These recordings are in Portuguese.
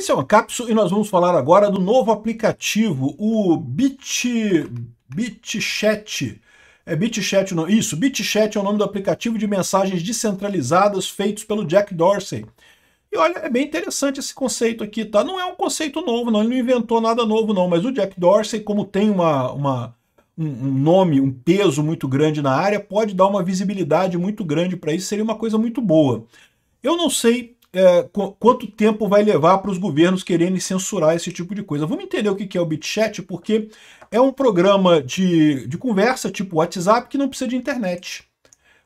Esse é o Ancapsu e nós vamos falar agora do novo aplicativo, o BitChat. BitChat, não, isso, BitChat é o nome do aplicativo de mensagens descentralizadas feitos pelo Jack Dorsey. E olha, é bem interessante esse conceito aqui, tá? Não é um conceito novo, não, ele não inventou nada novo, não, mas o Jack Dorsey, como tem um nome, um peso muito grande na área, pode dar uma visibilidade muito grande para isso, seria uma coisa muito boa. Eu não sei quanto tempo vai levar para os governos quererem censurar esse tipo de coisa. Vamos entender o que é o BitChat, porque é um programa de conversa tipo WhatsApp que não precisa de internet.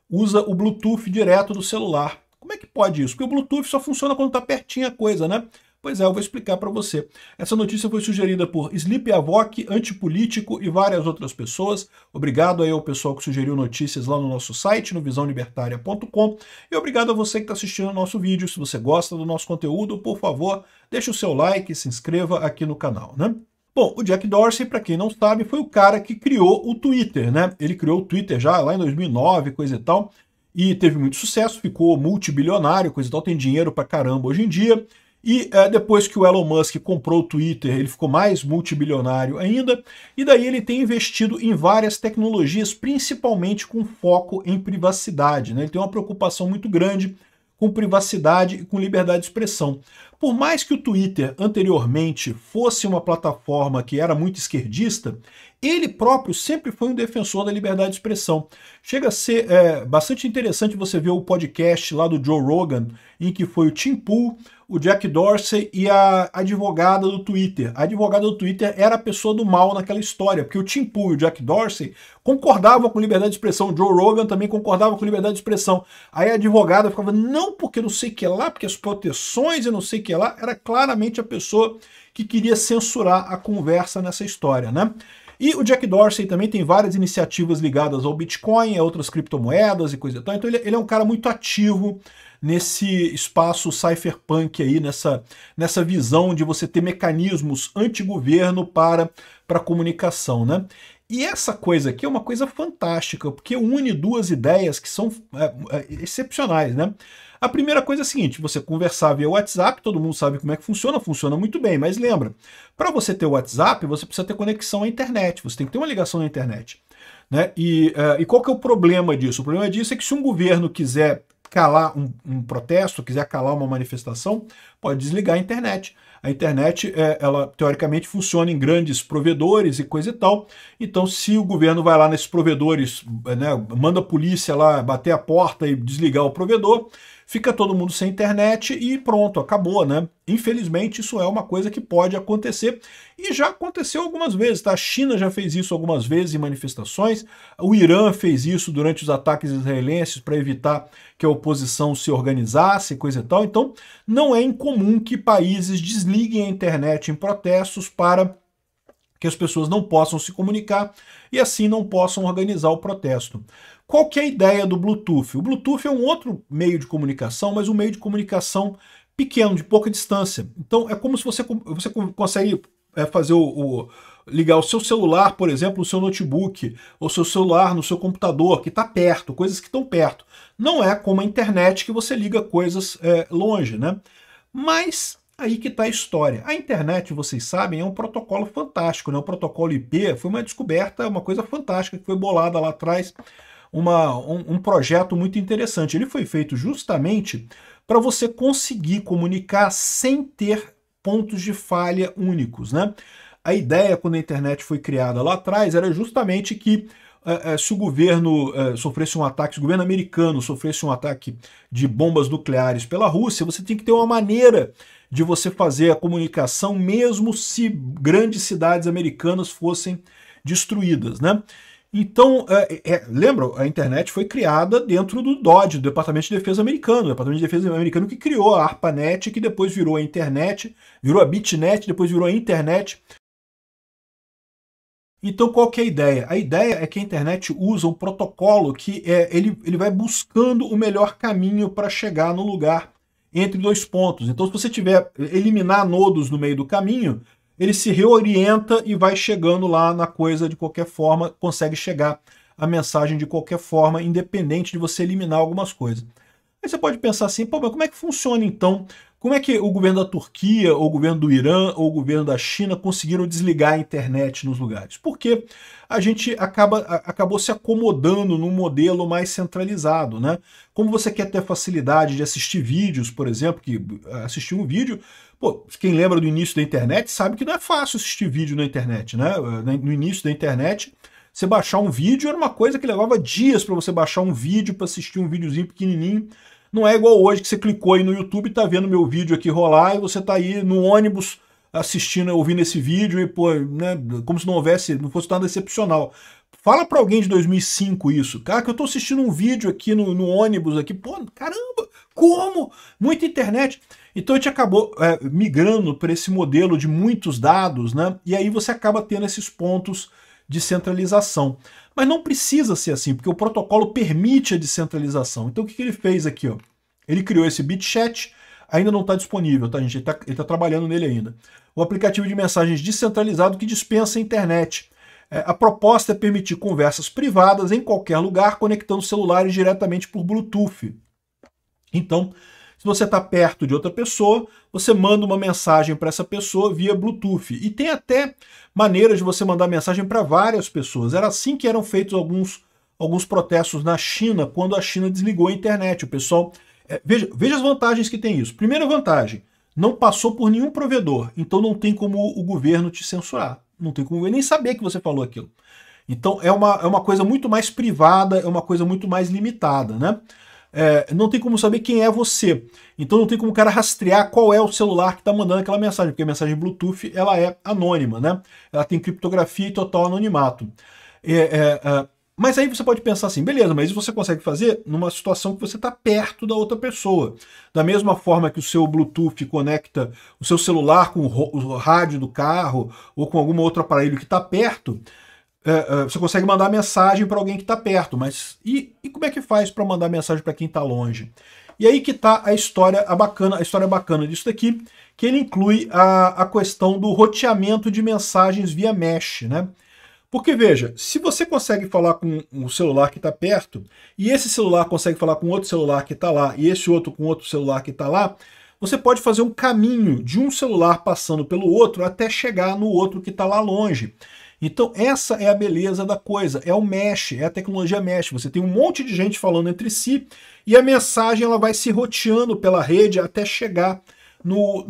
Usa o Bluetooth direto do celular. Como é que pode isso? Porque o Bluetooth só funciona quando está pertinho a coisa, né? Pois é, eu vou explicar para você. Essa notícia foi sugerida por Sleep Avoc, Antipolítico e várias outras pessoas. Obrigado aí ao pessoal que sugeriu notícias lá no nosso site, no visãolibertaria.com. E obrigado a você que está assistindo o nosso vídeo. Se você gosta do nosso conteúdo, por favor, deixe o seu like e se inscreva aqui no canal, né? Bom, o Jack Dorsey, para quem não sabe, foi o cara que criou o Twitter, né? Ele criou o Twitter já lá em 2009, coisa e tal, e teve muito sucesso, ficou multibilionário, coisa e tal, tem dinheiro pra caramba hoje em dia. E depois que o Elon Musk comprou o Twitter, ele ficou mais multibilionário ainda, e daí ele tem investido em várias tecnologias, principalmente com foco em privacidade, né? Ele tem uma preocupação muito grande com privacidade e com liberdade de expressão. Por mais que o Twitter anteriormente fosse uma plataforma que era muito esquerdista, ele próprio sempre foi um defensor da liberdade de expressão. Chega a ser bastante interessante você ver o podcast lá do Joe Rogan, em que foi o Tim Pool, o Jack Dorsey e a advogada do Twitter. A advogada do Twitter era a pessoa do mal naquela história, porque o Tim Pool e o Jack Dorsey concordavam com liberdade de expressão, o Joe Rogan também concordava com liberdade de expressão. Aí a advogada ficava, não, porque não sei o que lá, porque as proteções e não sei o que lá, era claramente a pessoa que queria censurar a conversa nessa história, né? E o Jack Dorsey também tem várias iniciativas ligadas ao Bitcoin, a outras criptomoedas e coisa e tal. Então ele é um cara muito ativo nesse espaço cypherpunk aí, nessa visão de você ter mecanismos anti-governo para comunicação, né? E essa coisa aqui é uma coisa fantástica, porque une duas ideias que são excepcionais, né? A primeira coisa é a seguinte, você conversar via WhatsApp, todo mundo sabe como é que funciona muito bem, mas lembra, para você ter o WhatsApp, você precisa ter conexão à internet, você tem que ter uma ligação à internet, né? E qual que é o problema disso? O problema disso é que se um governo quiser calar um protesto, quiser calar uma manifestação, pode desligar a internet. A internet, ela teoricamente funciona em grandes provedores e coisa e tal. Então, se o governo vai lá nesses provedores, né, manda a polícia lá bater a porta e desligar o provedor, fica todo mundo sem internet e pronto, acabou, né? Infelizmente, isso é uma coisa que pode acontecer e já aconteceu algumas vezes, tá? A China já fez isso algumas vezes em manifestações, o Irã fez isso durante os ataques israelenses para evitar que a oposição se organizasse e coisa e tal. Então, não é incomum que países desliguem a internet em protestos para que as pessoas não possam se comunicar e assim não possam organizar o protesto. Qual que é a ideia do Bluetooth? O Bluetooth é um outro meio de comunicação, mas um meio de comunicação pequeno, de pouca distância. Então é como se você consegue fazer ligar o seu celular, por exemplo, no seu notebook, ou seu celular no seu computador, que está perto, coisas que estão perto. Não é como a internet que você liga coisas longe, né? Mas aí que está a história. A internet, vocês sabem, é um protocolo fantástico, né? O protocolo IP foi uma descoberta, uma coisa fantástica que foi bolada lá atrás, um projeto muito interessante. Ele foi feito justamente para você conseguir comunicar sem ter pontos de falha únicos, né? A ideia, quando a internet foi criada lá atrás, era justamente que se o governo sofresse um ataque, se o governo americano sofresse um ataque de bombas nucleares pela Rússia, você tem que ter uma maneira de você fazer a comunicação mesmo se grandes cidades americanas fossem destruídas, né? Então, lembra, a internet foi criada dentro do DoD, do Departamento de Defesa americano, o Departamento de Defesa americano que criou a ARPANET, que depois virou a internet, virou a BitNet, depois virou a internet. Então, qual que é a ideia? A ideia é que a internet usa um protocolo que ele vai buscando o melhor caminho para chegar no lugar entre dois pontos. Então, se você tiver eliminar nodos no meio do caminho, ele se reorienta e vai chegando lá na coisa de qualquer forma, consegue chegar a mensagem de qualquer forma, independente de você eliminar algumas coisas. Aí você pode pensar assim, pô, mas como é que funciona então Como é que o governo da Turquia, ou o governo do Irã, ou o governo da China conseguiram desligar a internet nos lugares? Porque a gente acabou se acomodando num modelo mais centralizado, né? Como você quer ter facilidade de assistir vídeos, por exemplo, que assistir um vídeo, pô, quem lembra do início da internet sabe que não é fácil assistir vídeo na internet, né? No início da internet, você baixar um vídeo era uma coisa que levava dias para você baixar um vídeo, para assistir um videozinho pequenininho. Não é igual hoje que você clicou aí no YouTube e tá vendo meu vídeo aqui rolar e você tá aí no ônibus assistindo, ouvindo esse vídeo e, pô, né, como se não fosse nada excepcional. Fala para alguém de 2005 isso. Cara, que eu tô assistindo um vídeo aqui no ônibus aqui. Pô, caramba, como? Muita internet. Então a gente acabou migrando para esse modelo de muitos dados, né? E aí você acaba tendo esses pontos de centralização. Mas não precisa ser assim, porque o protocolo permite a descentralização. Então o que ele fez aqui? Ó? Ele criou esse BitChat, ainda não está disponível, tá, gente? Ele tá trabalhando nele ainda. O aplicativo de mensagens descentralizado que dispensa a internet. A proposta é permitir conversas privadas em qualquer lugar, conectando celulares diretamente por Bluetooth. Então, se você está perto de outra pessoa, você manda uma mensagem para essa pessoa via Bluetooth. E tem até maneiras de você mandar mensagem para várias pessoas. Era assim que eram feitos alguns protestos na China, quando a China desligou a internet. O pessoal... veja as vantagens que tem isso. Primeira vantagem, não passou por nenhum provedor, então não tem como o governo te censurar. Não tem como nem saber que você falou aquilo. Então é uma coisa muito mais privada, é uma coisa muito mais limitada, né? Não tem como saber quem é você. Então não tem como o cara rastrear qual é o celular que está mandando aquela mensagem, porque a mensagem Bluetooth ela é anônima, né? Ela tem criptografia e total anonimato. Mas aí você pode pensar assim, beleza, mas isso você consegue fazer numa situação que você está perto da outra pessoa. Da mesma forma que o seu Bluetooth conecta o seu celular com o rádio do carro ou com algum outro aparelho que está perto, você consegue mandar mensagem para alguém que está perto, mas e como é que faz para mandar mensagem para quem está longe? E aí que está a história bacana disso daqui, que ele inclui a questão do roteamento de mensagens via mesh, né? Porque veja, se você consegue falar com um celular que está perto, e esse celular consegue falar com outro celular que está lá, e esse outro com outro celular que está lá, você pode fazer um caminho de um celular passando pelo outro até chegar no outro que está lá longe. Então essa é a beleza da coisa, é o mesh, é a tecnologia mesh. Você tem um monte de gente falando entre si e a mensagem ela vai se roteando pela rede até chegar no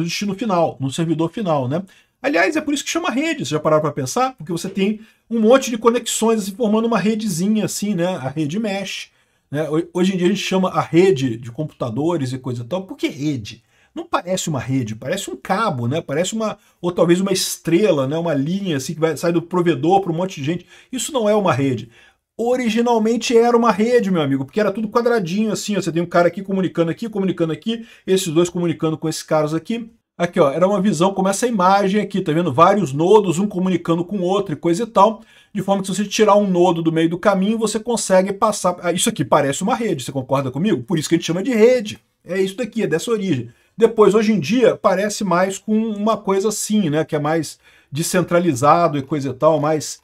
destino final, no servidor final, né? Aliás, é por isso que chama rede, você já pararam para pensar? Porque você tem um monte de conexões assim, formando uma redezinha assim, né? A rede mesh. Né? Hoje em dia a gente chama a rede de computadores e coisa e tal. Por que rede? Não parece uma rede, parece um cabo, né? Parece ou talvez uma estrela, né? Uma linha assim que sai do provedor para um monte de gente. Isso não é uma rede. Originalmente era uma rede, meu amigo, porque era tudo quadradinho assim, ó. Você tem um cara aqui, comunicando aqui, esses dois comunicando com esses caras aqui. Aqui, ó, era uma visão como essa imagem aqui, tá vendo? Vários nodos, um comunicando com o outro e coisa e tal, de forma que se você tirar um nodo do meio do caminho, você consegue passar... Isso aqui parece uma rede, você concorda comigo? Por isso que a gente chama de rede. É isso daqui, é dessa origem. Depois, hoje em dia, parece mais com uma coisa assim, né? Que é mais descentralizado e coisa e tal, mais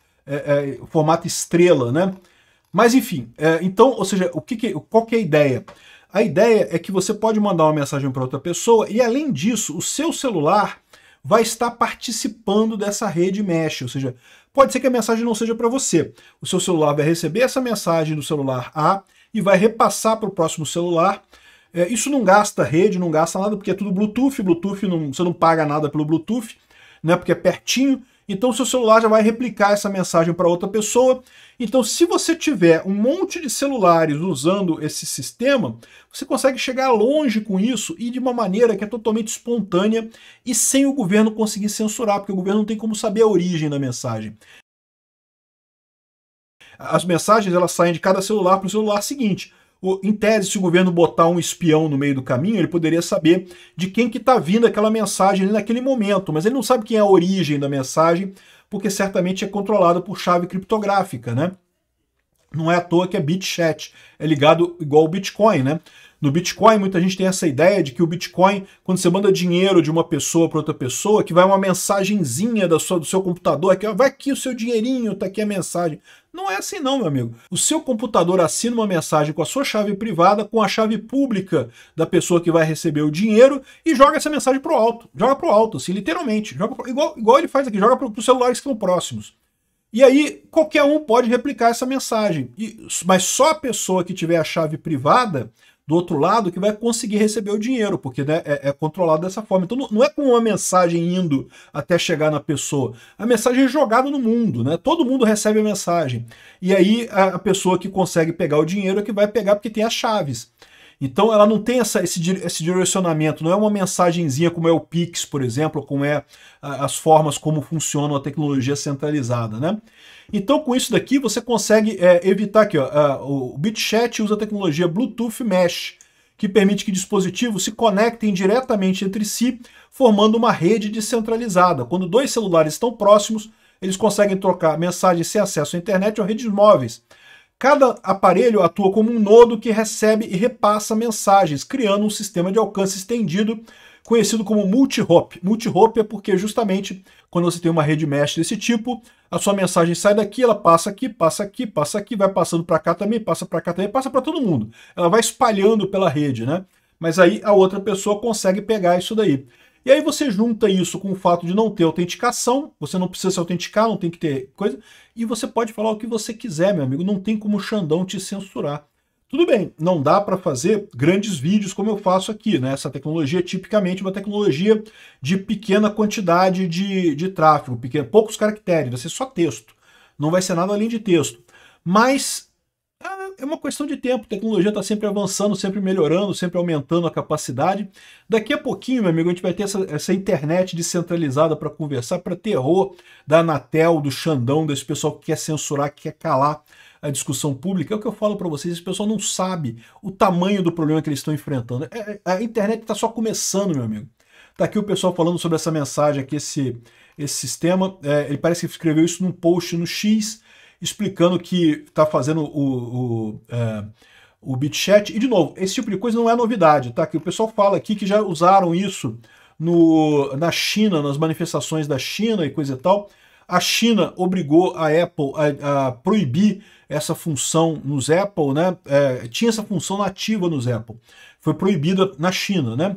formato estrela, né? Mas enfim, então, ou seja, qual que é a ideia? A ideia é que você pode mandar uma mensagem para outra pessoa e, além disso, o seu celular vai estar participando dessa rede mesh, ou seja, pode ser que a mensagem não seja para você. O seu celular vai receber essa mensagem do celular A e vai repassar para o próximo celular. Isso não gasta rede, não gasta nada, porque é tudo Bluetooth. Bluetooth você não paga nada pelo Bluetooth, né, porque é pertinho. Então o seu celular já vai replicar essa mensagem para outra pessoa. Então se você tiver um monte de celulares usando esse sistema, você consegue chegar longe com isso e de uma maneira que é totalmente espontânea e sem o governo conseguir censurar, porque o governo não tem como saber a origem da mensagem. As mensagens elas saem de cada celular para o celular seguinte. Em tese, se o governo botar um espião no meio do caminho, ele poderia saber de quem que está vindo aquela mensagem ali naquele momento, mas ele não sabe quem é a origem da mensagem, porque certamente é controlada por chave criptográfica, né? Não é à toa que é BitChat, é ligado igual ao Bitcoin, né? no Bitcoin, muita gente tem essa ideia de que o Bitcoin, quando você manda dinheiro de uma pessoa para outra pessoa, que vai uma mensagenzinha do seu computador, que vai aqui o seu dinheirinho, tá aqui a mensagem. Não é assim não, meu amigo. O seu computador assina uma mensagem com a sua chave privada, com a chave pública da pessoa que vai receber o dinheiro e joga essa mensagem pro alto. Joga pro alto, assim, literalmente. Igual ele faz aqui, joga para os celulares que estão próximos. E aí, qualquer um pode replicar essa mensagem. Mas só a pessoa que tiver a chave privada do outro lado que vai conseguir receber o dinheiro, porque né, é controlado dessa forma. Então não é com uma mensagem indo até chegar na pessoa. A mensagem é jogada no mundo, né? Todo mundo recebe a mensagem. E aí a pessoa que consegue pegar o dinheiro é que vai pegar porque tem as chaves. Então ela não tem esse direcionamento, não é uma mensagenzinha como é o Pix, por exemplo, como é as formas como funciona a tecnologia centralizada, né? Então com isso daqui você consegue evitar aqui, ó, o BitChat usa a tecnologia Bluetooth Mesh, que permite que dispositivos se conectem diretamente entre si, formando uma rede descentralizada. Quando dois celulares estão próximos, eles conseguem trocar mensagens sem acesso à internet ou redes móveis. Cada aparelho atua como um nodo que recebe e repassa mensagens, criando um sistema de alcance estendido, conhecido como multi-hop. Multi-hop é porque justamente quando você tem uma rede mesh desse tipo, a sua mensagem sai daqui, ela passa aqui, passa aqui, passa aqui, vai passando para cá também, passa para cá também, passa para todo mundo. Ela vai espalhando pela rede, né? Mas aí a outra pessoa consegue pegar isso daí. E aí você junta isso com o fato de não ter autenticação, você não precisa se autenticar, não tem que ter coisa, e você pode falar o que você quiser, meu amigo, não tem como o Xandão te censurar. Tudo bem, não dá para fazer grandes vídeos como eu faço aqui, né? Essa tecnologia é tipicamente uma tecnologia de pequena quantidade de tráfego, poucos caracteres, vai ser só texto, não vai ser nada além de texto. Mas é uma questão de tempo, a tecnologia está sempre avançando, sempre melhorando, sempre aumentando a capacidade. Daqui a pouquinho, meu amigo, a gente vai ter essa internet descentralizada para conversar, para terror da Anatel, do Xandão, desse pessoal que quer censurar, que quer calar a discussão pública. É o que eu falo para vocês, esse pessoal não sabe o tamanho do problema que eles estão enfrentando. A internet está só começando, meu amigo. Está aqui o pessoal falando sobre essa mensagem aqui, esse sistema. Ele parece que escreveu isso num post no X, explicando que está fazendo o BitChat. E, de novo, esse tipo de coisa não é novidade, tá? Que o pessoal fala aqui que já usaram isso na China, nas manifestações da China e coisa e tal. A China obrigou a Apple a proibir essa função nos Apple, né? Tinha essa função nativa nos Apple. Foi proibida na China, né?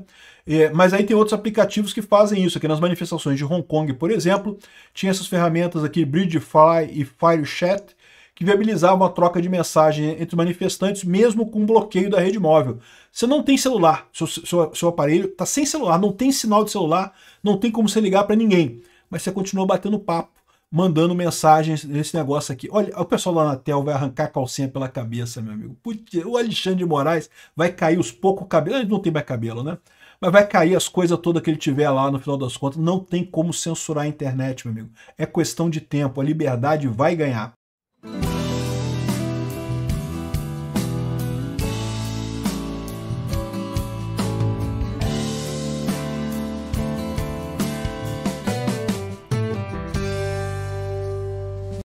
Mas aí tem outros aplicativos que fazem isso. Aqui nas manifestações de Hong Kong, por exemplo, tinha essas ferramentas aqui, Bridgefy e FireChat, que viabilizavam a troca de mensagem entre manifestantes, mesmo com bloqueio da rede móvel. Você não tem celular, seu aparelho está sem celular, não tem sinal de celular, não tem como você ligar para ninguém, mas você continua batendo papo, mandando mensagens nesse negócio aqui. Olha, o pessoal da Anatel vai arrancar a calcinha pela cabeça, meu amigo. Putz, o Alexandre de Moraes vai cair os poucos cabelos, ele não tem mais cabelo, né? Mas vai cair as coisas todas que ele tiver lá no final das contas. Não tem como censurar a internet, meu amigo. É questão de tempo, a liberdade vai ganhar.